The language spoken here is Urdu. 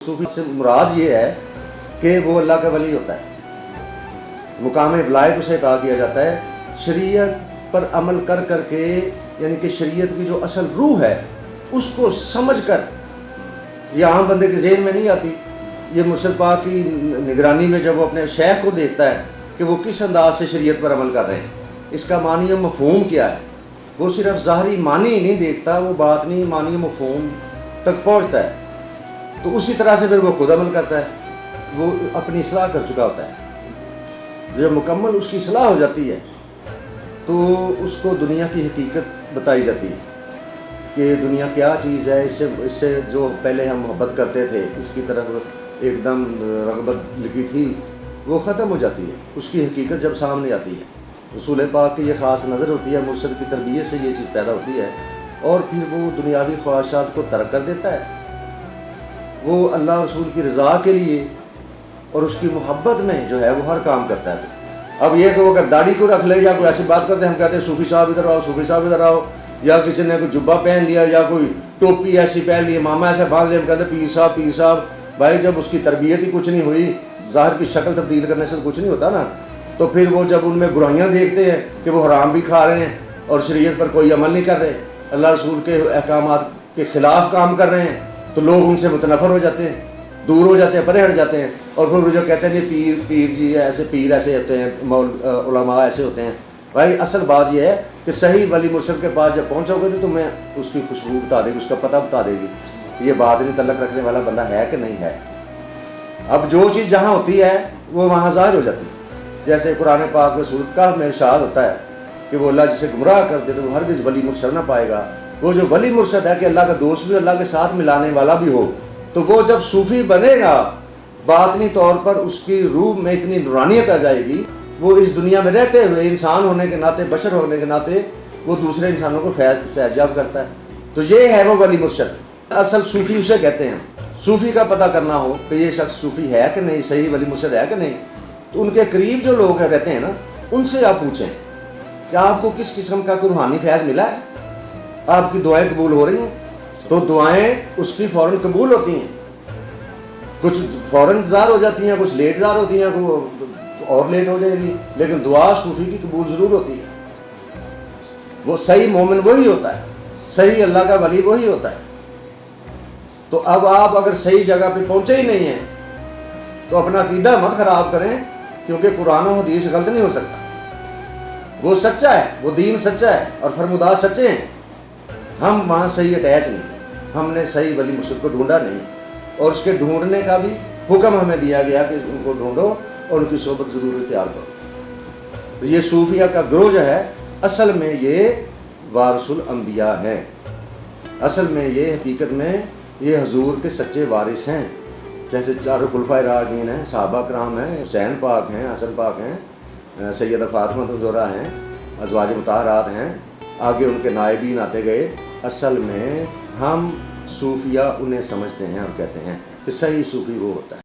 صوفی سے مراد یہ ہے کہ وہ اللہ کا ولی ہوتا ہے، مقام ولایت اسے عطا کیا جاتا ہے شریعت پر عمل کر کر کے، یعنی کہ شریعت کی جو اصل روح ہے اس کو سمجھ کر. یہ عام بندے کے ذہن میں نہیں آتی. یہ مرشد پاک کی نگرانی میں جب وہ اپنے شیخ کو دیکھتا ہے کہ وہ کس انداز سے شریعت پر عمل کر رہے ہیں، اس کا معنی و مفہوم کیا ہے، وہ صرف ظاہری معنی ہی نہیں دیکھتا، وہ باطنی معنی و مفہوم تک پہنچتا ہے. تو اسی طرح سے پھر وہ خود عمل کرتا ہے. وہ اپنی اصلاح کر چکا ہوتا ہے. جب مکمل اس کی اصلاح ہو جاتی ہے تو اس کو دنیا کی حقیقت بتائی جاتی ہے کہ دنیا کیا چیز ہے. اس سے جو پہلے ہم محبت کرتے تھے، اس کی طرف ایک دم رغبت لگی تھی، وہ ختم ہو جاتی ہے. اس کی حقیقت جب سامنے آتی ہے، رسول پاک کی یہ خاص نظر ہوتی ہے، مرشد کی تربیت سے یہ چیز پیدا ہوتی ہے، اور پھر وہ دنیاوی خواہشات کو ترک کر دیتا ہے. وہ اللہ رسول کی رضا کے لیے اور اس کی محبت میں جو ہے وہ ہر کام کرتا ہے. اب یہ کہ وہ اگر داڑھی کو رکھ لے یا کوئی ایسی بات کرتے ہیں، ہم کہتے ہیں صوفی صاحب ادھر آؤ، صوفی صاحب ادھر آؤ، یا کسی نے کوئی جبہ پہن لیا یا کوئی ٹوپی ایسی پہن لی، ماما ایسے باندھ لیا، ہم کہتے ہیں پیر صاحب پیر صاحب. بھائی جب اس کی تربیت ہی کچھ نہیں ہوئی، ظاہر کی شکل تبدیل کرنے سے کچھ نہیں ہوتا نا. تو پھر وہ جب ان میں برائیاں دیکھتے ہیں کہ وہ حرام بھی کھا رہے ہیں اور شریعت پر کوئی عمل نہیں کر رہے، اللہ رسول کے احکامات کے خلاف کام کر رہے ہیں، تو لوگ ان سے متنفر ہو جاتے ہیں، دور ہو جاتے ہیں، پرے ہٹ جاتے ہیں. اور پھر وہ جو کہتے ہیں کہ پیر جی ایسے، پیر ایسے ہوتے ہیں، علماء ایسے ہوتے ہیں. بھائی اصل بات یہ ہے کہ صحیح ولی مرشد کے پاس جب پہنچو گے تو تمہیں اس کی خوشبو بتا دے گی، اس کا پتہ بتا دے گی کہ یہ بات نہیں تعلق رکھنے والا بندہ ہے کہ نہیں ہے. اب جو چیز جہاں ہوتی ہے وہ وہاں ظاہر ہو جاتی ہے. جیسے قرآن پاک میں سورۃ کہف میں ارشاد ہوتا ہے کہ وہ اللہ جسے گمراہ کر دے تو وہ ہرگز ولی مرشد نہ پائے گا. وہ جو ولی مرشد ہے کہ اللہ کا دوست بھی، اللہ کے ساتھ ملانے والا بھی ہو، تو وہ جب صوفی بنے گا باطنی طور پر اس کی روح میں اتنی نورانیت آ جائے گی، وہ اس دنیا میں رہتے ہوئے انسان ہونے کے ناطے، بشر ہونے کے ناطے وہ دوسرے انسانوں کو فیض یاب کرتا ہے. تو یہ ہے وہ ولی مرشد. اصل صوفی اسے کہتے ہیں. صوفی کا پتہ کرنا ہو کہ یہ شخص صوفی ہے کہ نہیں، صحیح ولی مرشد ہے کہ نہیں، تو ان کے قریب جو لوگ رہتے ہیں نا، ان سے آپ پوچھیں کہ آپ کو کس قسم کا کوئی روحانی فیض ملا ہے، آپ کی دعائیں قبول ہو رہی ہیں. تو دعائیں اس کی فوراً قبول ہوتی ہیں، کچھ فوراً ظاہر ہو جاتی ہیں، کچھ لیٹ ظاہر ہوتی ہیں، اور لیٹ ہو جائے گی، لیکن دعا صوفی کی قبول ضرور ہوتی ہے. وہ صحیح مومن وہی ہوتا ہے، صحیح اللہ کا ولی وہی ہوتا ہے. تو اب آپ اگر صحیح جگہ پہ پہنچے ہی نہیں ہیں تو اپنا عقیدہ مت خراب کریں، کیونکہ قرآن و حدیث غلط نہیں ہو سکتا. وہ سچا ہے، وہ دین سچا ہے اور فرمودات سچے ہیں. ہم وہاں صحیح اٹیچ نہیں، ہم نے صحیح ولی مرشد کو ڈھونڈا نہیں، اور اس کے ڈھونڈنے کا بھی حکم ہمیں دیا گیا کہ ان کو ڈھونڈو اور ان کی صحبت ضرور اختیار کرو. تو یہ صوفیہ کا گروہ جو ہے اصل میں یہ وارث الانبیاء ہیں. اصل میں یہ حقیقت میں یہ حضور کے سچے وارث ہیں. جیسے چاروں خلفائے راشدین ہیں، صحابہ کرام ہیں، حسین پاک ہیں، حسن پاک ہیں، سیدہ فاطمہ الزہرا ہیں، ازواج مطہرات ہیں، آگے ان کے نائبین آتے گئے. اصل میں ہم صوفیہ انہیں سمجھتے ہیں اور کہتے ہیں کہ صحیح صوفی وہ ہوتا ہے.